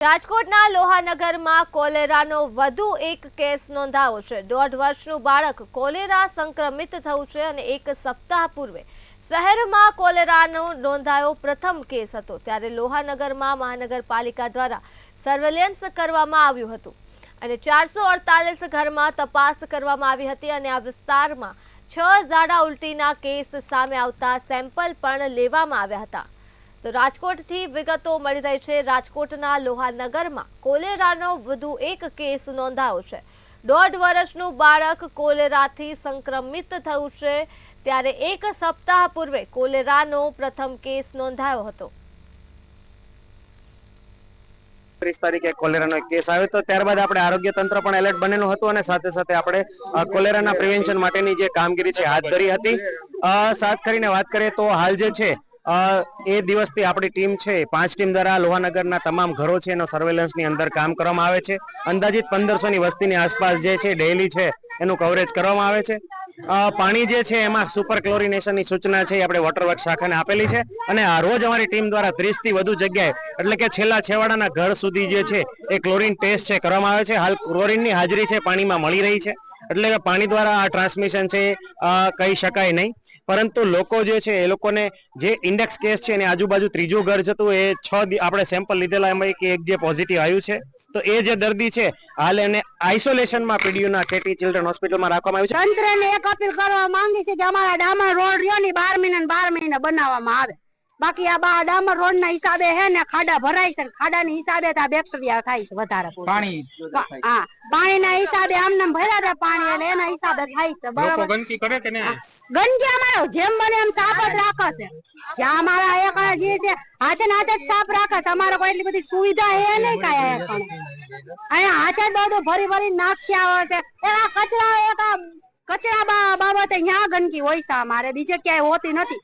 રાજકોટના લોહાનગરમાં કોલેરાનો વધુ એક કેસ નોંધાયો છે। 1.5 વર્ષનું બાળક કોલેરા સંક્રમિત થયું છે અને એક સપ્તાહ પૂર્વે શહેરમાં કોલેરાનો નોંધાયો પ્રથમ કેસ હતો। ત્યારે લોહાનગરમાં મહાનગરપાલિકા દ્વારા સર્વેલન્સ કરવામાં આવ્યું હતું અને 448 ઘરમાં તપાસ કરવામાં આવી હતી અને આ વિસ્તારમાં 6 ઝાડા ઉલટીના કેસ સામે આવતા સેમ્પલ પણ લેવામાં આવ્યા હતા। તો રાજકોટથી વિગતો મળી રહી છે। રાજકોટના લોહાનગરમાં કોલેરાનો વધુ એક કેસ નોંધાયો છે। 1.5 વર્ષનું બાળક કોલેરાથી સંક્રમિત થયું છે। ત્યારે એક સપ્તાહ પૂર્વે કોલેરાનો પ્રથમ કેસ નોંધાયો હતો। 30 તારીખે કોલેરાનો કેસ આવ્યો તો ત્યારબાદ આપણે આરોગ્ય તંત્ર પણ એલર્ટ બનેલું હતું અને સાથે સાથે આપણે કોલેરાના પ્રિવેન્શન માટેની જે કામગીરી છે હાથ ધરી હતી। સાથ કરીને વાત કરીએ તો હાલ જે છે એ દિવસથી આપણી ટીમ છે 5 ટીમ દ્વારા લોહાનગરના તમામ ઘરો છે એનો સર્વેલન્સની અંદર કામ કરવામાં આવે છે। અંદાજિત 1500 ની વસ્તીની આસપાસ જે છે ડેઈલી છે એનું કવરેજ કરવામાં આવે છે। પાણી જે છે એમાં સુપર ક્લોરિનેશનની સૂચના છે આપણે વોટર વર્ક શાખાને આપેલી છે અને રોજ અમારી ટીમ દ્વારા 30 થી વધુ જગ્યાએ એટલે કે છેલ્લા છેવાડાના ઘર સુધી જે છે એ ક્લોરીન ટેસ્ટ છે કરવામાં આવે છે। હાલ ક્લોરીનની હાજરી છે પાણીમાં મળી રહી છે એટલે કે પાણી દ્વારા આ ટ્રાન્સમિશન છે કહી શકાય નહીં, પરંતુ લોકો જે છે એ લોકોને જે ઇન્ડેક્સ કેસ છે એની આજુબાજુ ત્રીજું ઘર જતું એ 6 આપણે સેમ્પલ લીધેલા એમાં એક જે પોઝિટિવ આવ્યું છે તો એ જે દર્દી છે હાલ એને આઇસોલેશનમાં પીડીયુના કેટી ચિલ્ડ્રન હોસ્પિટલમાં રાખવામાં આવ્યું છે। તંત્રને એક અપીલ કરવા માંગી છે કે અમારા ડામર રોડ રહ્યો ને 12 મહિના બનાવવામાં આવે। બાકી આ ડામર રોડ ના હિસાબે હે ને ખાડા ભરાય છે, ખાડા ની હિસાબે આ બેક્ટેરિયા થાય છે વધારે પાણીના હિસાબે આમને ભર્યા પાણી એટલે એના હિસાબે થાય છે। બરાબર ગંદકી કરે કે નહીં? ગંદકી અમારો જેમ બને એમ સાફ જ રાખે છે। જ્યાં અમારા એક જે છે હાથે જ સાફ રાખે છે। અમારે કોઈ એટલી બધી સુવિધા હે નહીં કાંઈ અહીંયા હાથે જ બધું ભરી નાખ્યા હોય છે। એના કચરા બાબતે અહીંયા ગંદકી હોય છે, અમારે બીજે ક્યાંય હોતી નથી।